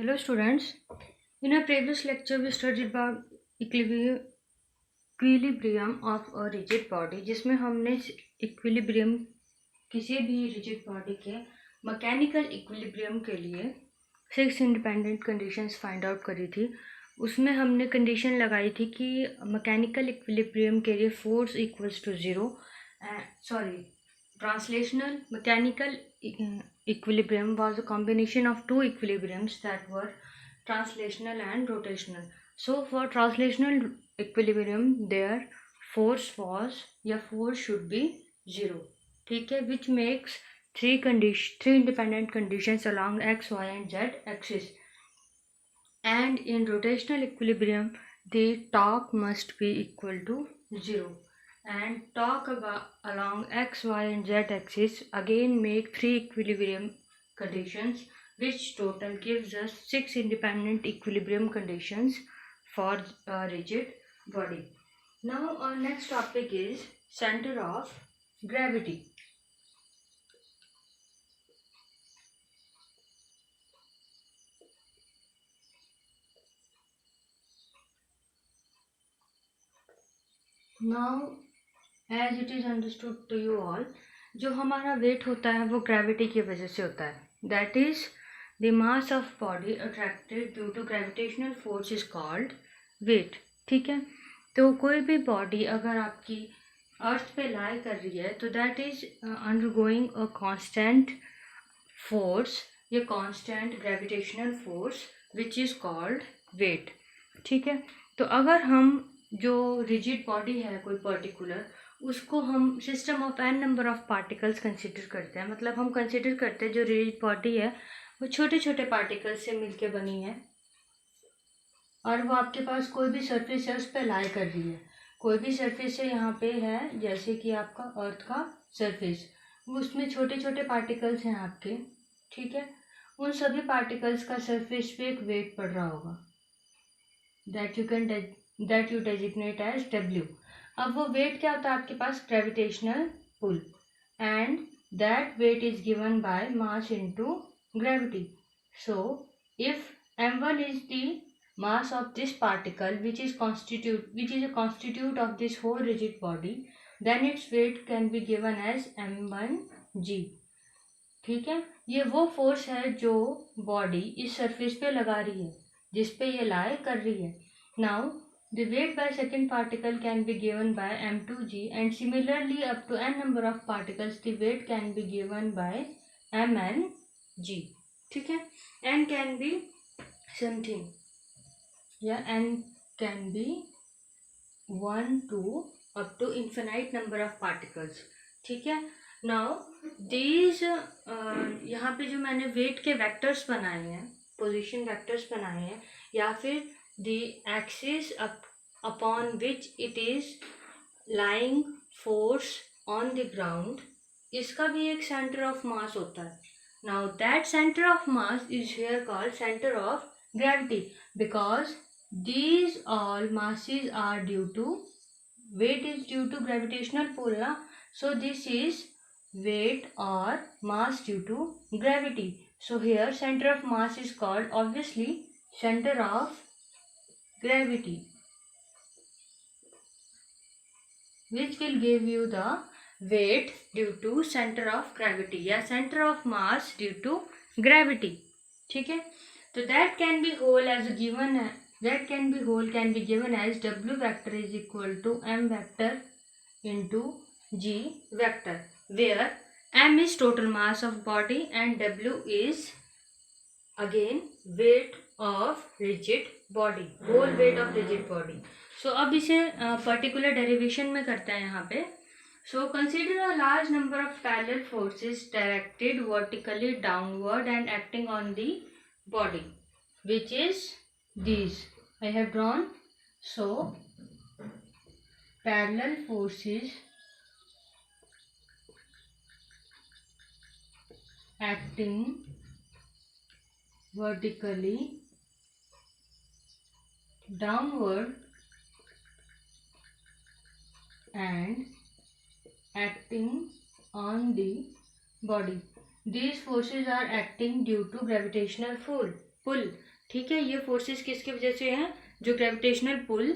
Hello students, in our previous lecture we studied about equilibrium of a rigid body जिसमें हमने equilibrium किसी भी rigid body के mechanical equilibrium के लिए 6 independent conditions find out करी थी। उसमें हमने condition लगाई थी कि mechanical equilibrium के लिए force equals to 0 translational mechanical equilibrium was a combination of two equilibriums that were translational and rotational. So for translational equilibrium their force should be 0. ठीक है, which makes three independent conditions along x, y and z axis. And in rotational equilibrium the torque must be equal to 0. And torque along x, y and z axis again make three equilibrium conditions, which total gives us 6 independent equilibrium conditions for a rigid body. Now our next topic is center of gravity. Now as it is understood to you all, जो हमारा wait होता है वो gravity की वजह से होता है. That is the mass of body attracted due to gravitational force is called weight. ठीक है, तो कोई भी बॉडी अगर आपकी अर्थ पे लाई कर रही है तो that is undergoing a constant force या constant gravitational force which is called weight. ठीक है, तो अगर हम जो रिजिड बॉडी है कोई पर्टिकुलर, उसको हम system of n number of particles consider करते हैं. मतलब हम कंसिडर करते हैं जो रिजिड बॉडी है वो छोटे छोटे पार्टिकल्स से मिलके बनी है और वो आपके पास कोई भी सरफेस है उस पर लाई कर रही है. कोई भी सरफेस है यहाँ पे है, जैसे कि आपका अर्थ का सरफेस, उसमें छोटे छोटे पार्टिकल्स हैं आपके. ठीक है, उन सभी पार्टिकल्स का सरफेस पे एक वेट पड़ रहा होगा that you designate as W. अब वो वेट क्या होता है आपके पास? Gravitational pull. And that weight is given by mass into gravity. So if m1 is the mass of this particle which is a constitute of this whole rigid body, then its weight can be given as m1g. ठीक है, ये वो force है जो body इस surface पे लगा रही है जिस पे ये लाई कर रही है. Now the weight by second particle can be given by m2g, and similarly up to n number of particles the weight can be given by mng. ठीक है, n can be something, yeah, n can be 1 2 up to infinite number of particles. ठीक है, now these यहाँ पे जो मैंने wait के vectors बनाए हैं, पोजीशन वेक्टर्स बनाए हैं, या फिर the axis upon which it is lying force on the ground, इसका भी एक center of mass होता है. Now that center of mass is here called center of gravity because these all masses are due to weight is due to gravitational pull na? So this is weight or mass due to gravity. So here center of mass is called obviously center of gravity, which will give you the weight due to center of gravity या center of mass due to gravity. ठीक है, तो that can be whole can be given as w vector is equal to m vector into g vector, where m is total mass of body and w is again weight of rigid body, whole weight of rigid body. So अब इसे particular derivation में करते हैं यहाँ पे. So consider a large number of parallel forces directed vertically downward and acting on the body, which is these I have drawn. So parallel forces acting vertically downward and acting on the body. These forces are acting due to gravitational pull. ठीक है, ये forces किसकी वजह से हैं? जो gravitational pull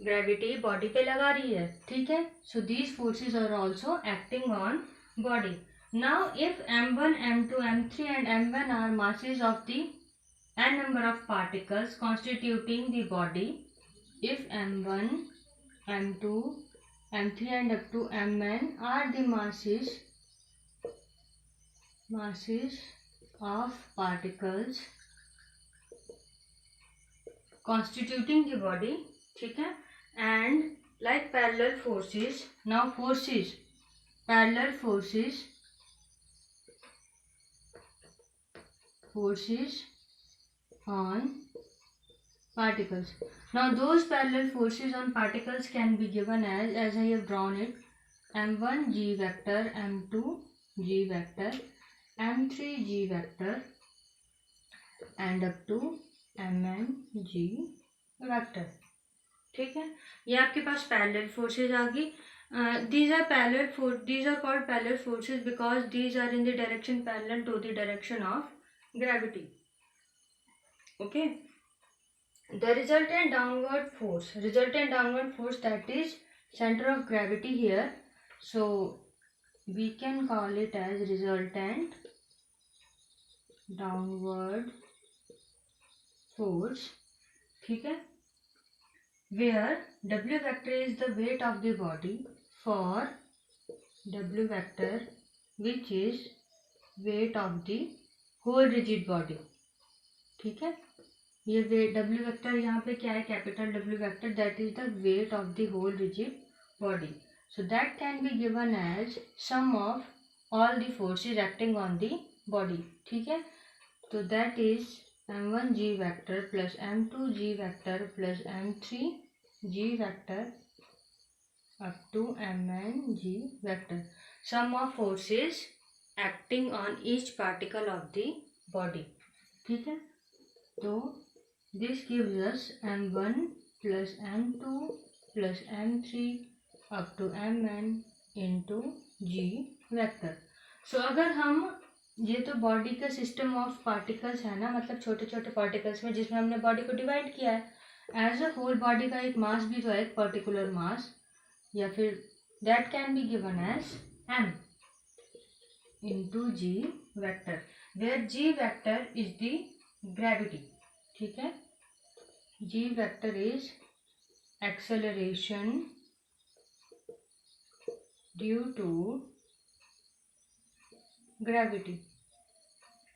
gravity body पे लगा रही है, ठीक है। So these forces are also acting on body. Now if m1, m2, m3 and m1 are masses of the n number of particles constituting the body, if m1, m2, m3 and up to mn are the masses of particles constituting the body, ठीक है, and like parallel forces, now parallel forces on particles. Now those parallel forces on particles can be given as I have drawn it, m1 g vector, m2 g vector, m3 g vector and up to mn g vector. ठीक है, ये आपके पास parallel forces आ गई. These are called parallel forces because these are in the direction parallel to the direction of gravity. Okay, the resultant downward force that is center of gravity here, so we can call it as resultant downward force, ठीक है, where W vector is the weight of the body for W vector, which is weight of the whole rigid body. ठीक है, ये W vector यहाँ पे क्या है? Capital W vector, that is the weight of the whole rigid body. So that can be given as sum of all the forces acting on the body. ठीक है, तो that is m1 g vector plus m2 g vector plus m3 g vector up to mn g vector, sum of forces acting on each particle of the body. ठीक है, तो this gives us m1 plus m2 plus m3 up to mn into g vector. So अगर हम, ये तो body का system of particles है ना, मतलब छोटे छोटे पार्टिकल्स में, जिसमें हमने बॉडी को डिवाइड किया है. एज अ होल बॉडी का एक मास भी तो है, एक पर्टिकुलर मास, या फिर that can be given as m into g vector, where g vector is the gravity. ठीक है, g vector is acceleration due to gravity.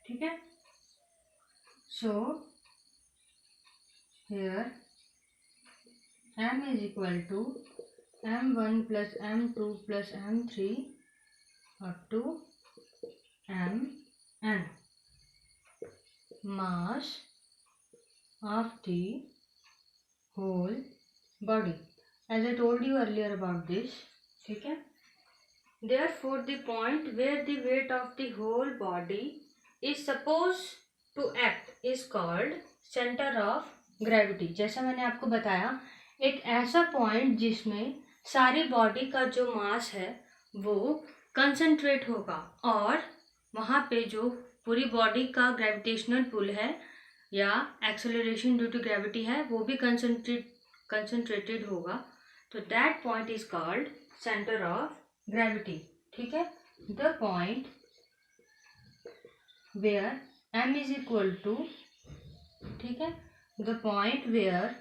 ठीक है, so here m is equal to m1 plus m2 plus m3 up to mn, mass of the whole body, as I told you earlier about this. ठीक है, therefore the point where the weight of the whole body is supposed to act is called center of gravity. जैसा मैंने आपको बताया, एक ऐसा point जिसमें सारी बॉडी का जो मास है वो कंसंट्रेट होगा, और वहाँ पे जो पूरी बॉडी का ग्रेविटेशनल पुल है या एक्सेलरेशन ड्यू टू ग्रेविटी है वो भी कंसंट्रेटेड होगा, तो that point is called centre of gravity. ठीक है, the point where m is equal to, ठीक है, द पॉइंट वेयर,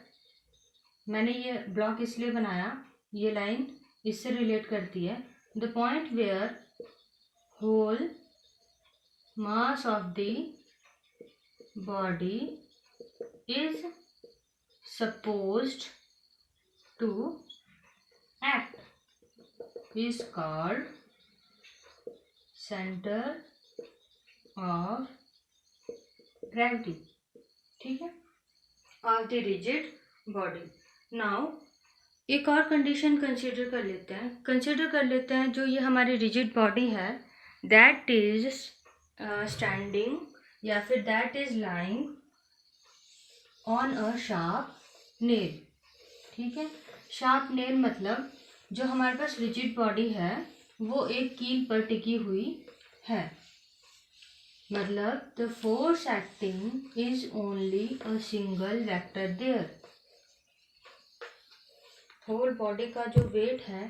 मैंने ये ब्लॉक इसलिए बनाया, ये लाइन इससे रिलेट करती है, the point where whole mass of the body is supposed to act is called centre of gravity. ठीक है, of the rigid body. Now एक और कंडीशन कंसीडर कर लेते हैं, जो ये हमारी रिजिड बॉडी है, दैट इज स्टैंडिंग या फिर that is lying on a sharp nail. ठीक है, शार्प नेल मतलब जो हमारे पास रिजिड बॉडी है वो एक कील पर टिकी हुई है. मतलब the force acting is only a single vector there. Whole body का जो वेट है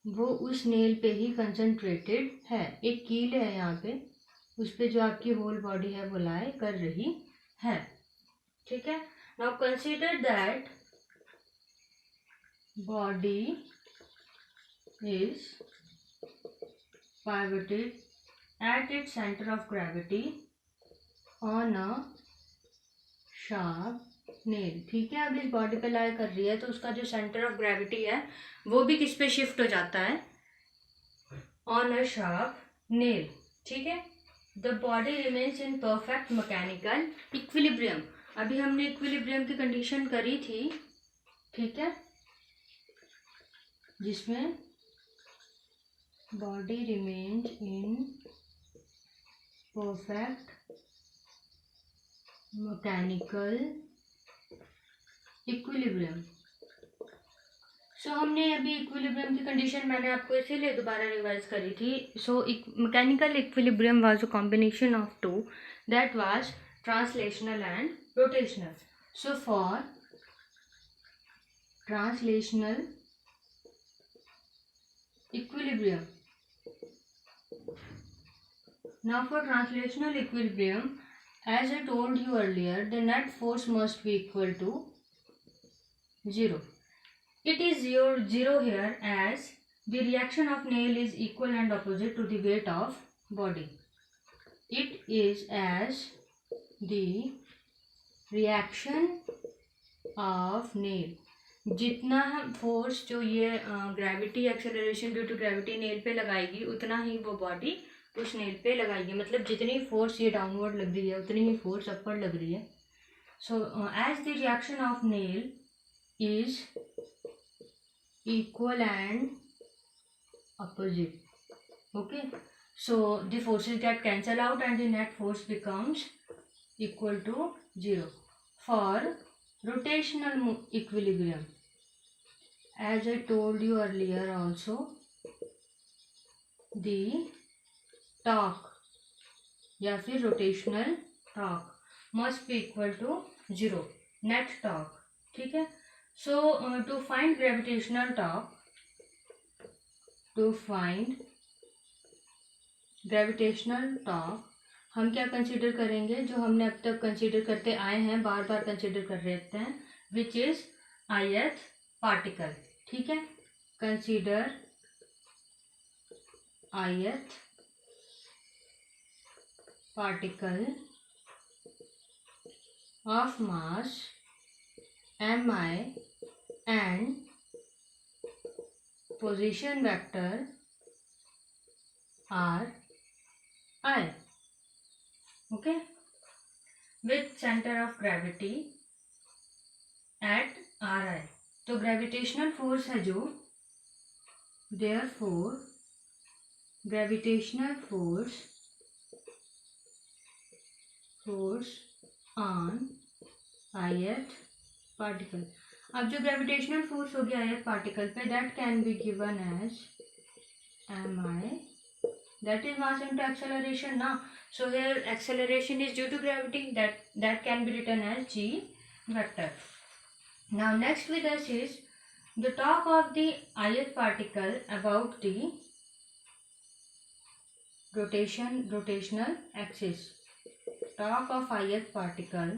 वो उस नेल पे ही कंसंट्रेटेड है। एक कील है यहाँ पे, उस पे जो आपकी होल बॉडी है वो लाई कर रही है। ठीक है। Now consider that body is pivoted at its center of gravity on a sharp nail। ठीक है, अब इस बॉडी पे लाई कर रही है तो उसका जो सेंटर ऑफ ग्रेविटी है वो भी किस पे शिफ्ट हो जाता है, ऑन अ शार्प नेल। ठीक है। The body remains in perfect mechanical equilibrium. अभी हमने इक्विलिब्रियम की कंडीशन करी थी, ठीक है, जिसमें body remains in perfect mechanical equilibrium। सो हमने अभी इक्विलिब्रियम की कंडीशन मैंने आपको इसीलिए दोबारा रिवाइज करी थी। So mechanical equilibrium was a combination of two that was translational and rotational. So for translational equilibrium. Now for translational equilibrium, as I told you earlier, the net force must be equal to 0. It is 0 here as the reaction of nail is equal and opposite to the weight of body. It is as the reaction of nail, जितना हम force जो ये gravity acceleration due to gravity nail पे लगाएगी उतना ही वो body उस nail पे लगाएगी। मतलब जितनी फोर्स ये डाउनवर्ड लग रही है उतनी ही फोर्स अपवर्ड लग रही है। So as the reaction of nail is equal and opposite, okay, so the forces get cancel out and the net force becomes equal to 0. For rotational equilibrium, as I told you earlier also, the torque या फिर rotational torque must be equal to 0, net torque। ठीक है। So to find gravitational torque, हम क्या consider करेंगे, जो हमने अब तक कंसीडर करते आए हैं, बार बार कंसीडर कर रहते हैं, विच इज ith पार्टिकल। ठीक है। Consider ith particle of mass mi and position vector ri, okay, with center of gravity at ri। तो ग्रेविटेशनल फोर्स है जो, therefore gravitational force on ith particle. अब जो ग्रेविटेशनल फोर्स हो गया ith particle पे, that can be given as mi, that is mass into acceleration now. So here acceleration is due to gravity, that can be written as g vector. Now next with us is the torque of the ith particle about the rotational axis. Torque of ith particle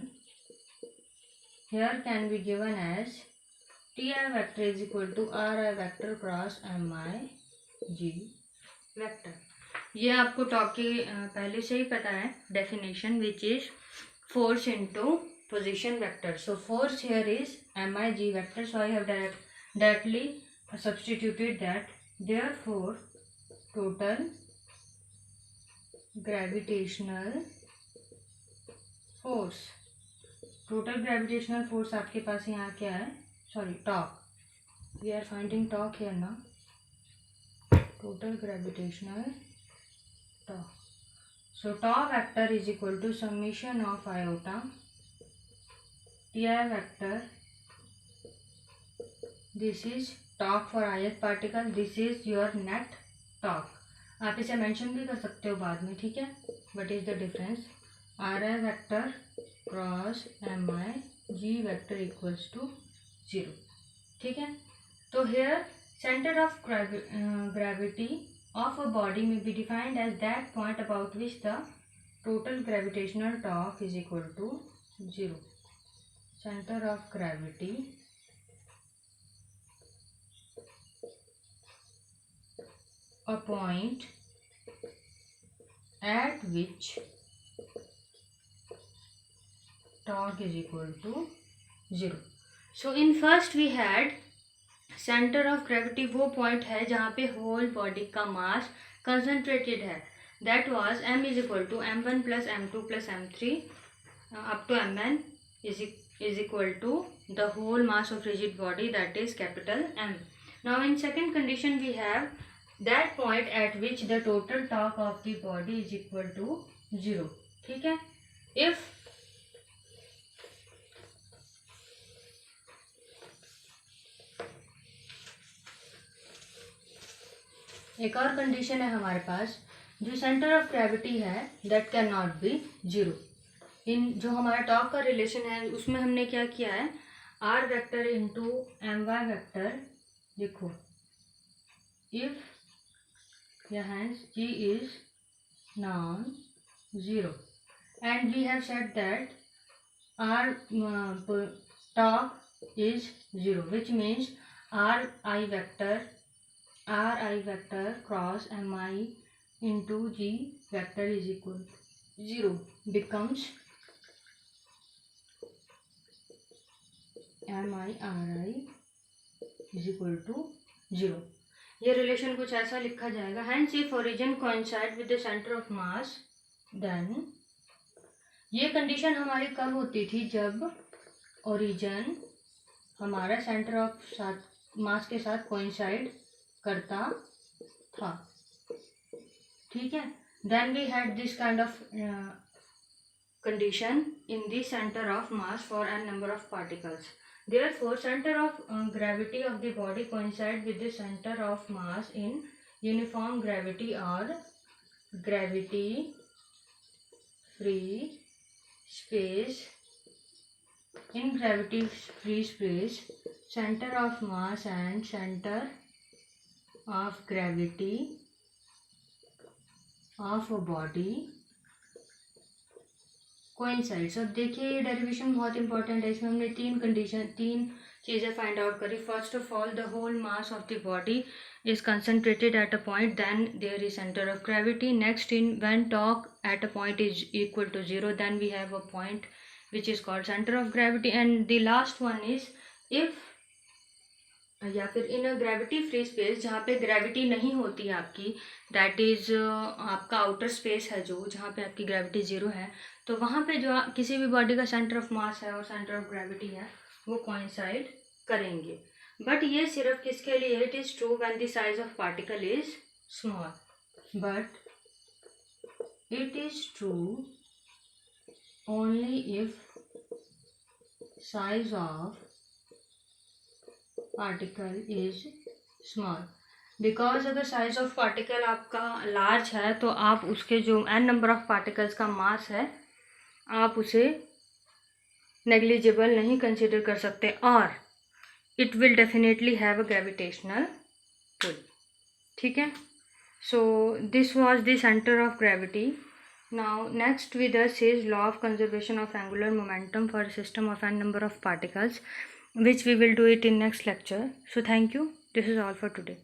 here can be given as ti vector is equal to ri vector cross mi g vector। ये आपको torque की पहले से ही पता है definition, which is force into position vector. So force here is mi(g) vector, so I have directly substituted that. Therefore total gravitational force आपके पास यहाँ क्या है, sorry torque, we are finding torque here ना, total gravitational torque. So torque vector is equal to summation of iota ti vector. This is torque for ith particle. This is your net torque. आप इसे mention भी कर सकते हो बाद में, ठीक है। what is the difference? Ri vector cross mi g vector equals to 0. ठीक है, तो here center of gravity of a body may be defined as that point about which the total gravitational torque is equal to 0. Center of gravity a point at which torque is equal to 0. So in first we had center of gravity वो point है जहाँ पे whole body का mass concentrated है, that was m is equal to m1 plus m2 plus m3 up to mn is equal to the whole mass of rigid body, that is capital M. Now in second condition we have that point at which the total torque of the body is equal to 0. ठीक है, if एक और condition है हमारे पास, जो centre of gravity है that can not be 0. इन जो हमारा टॉर्क का रिलेशन है उसमें हमने क्या किया है, r vector into m y vector लिखो if hence g is non-zero and we have said that our torque is 0, which means ri vector cross mi into g vector is equal to 0 becomes mi ri is equal to 0. ये relation कुछ ऐसा लिखा जाएगा, hence if origin coincide with the center of mass then, ये condition हमारी कब होती थी, जब ओरिजिन हमारा सेंटर ऑफ मास के साथ कोइंसाइड करता था. ठीक है, then we had this kind of condition in the centre of mass for n number of particles. Therefore, center of gravity of the body coincide with the center of mass in uniform gravity or gravity free space. In gravity free space, center of mass and center of gravity of a body coincides. अब देखिए ये derivation बहुत important है, इसमें हमने तीन चीज़ें find out करी. First of all the whole mass of the body is concentrated at a point, then there is center of gravity. Next, in when torque at a point is equal to 0, then we have a point which is called center of gravity. And the last one is if या फिर इन अ gravity free space, जहाँ पे gravity नहीं होती है आपकी, that is आपका outer space है जो, जहाँ पे आपकी ग्रेविटी 0 है, तो वहाँ पे जो किसी भी बॉडी का सेंटर ऑफ मास है और सेंटर ऑफ ग्रेविटी है वो कोइंसाइड करेंगे. बट ये सिर्फ किसके लिए, it is true when the size of particle is small, but it is true only if size of particle is small. Because अगर साइज ऑफ पार्टिकल आपका लार्ज है तो आप उसके जो n नंबर ऑफ पार्टिकल्स का मास है आप उसे नेग्लिजिबल नहीं कंसिडर कर सकते, और it will definitely have a gravitational pull. ठीक है, so this was the centre of gravity. Now next with us is law of conservation of angular momentum for a system of n number of particles, which we will do it in next lecture. So thank you. This is all for today.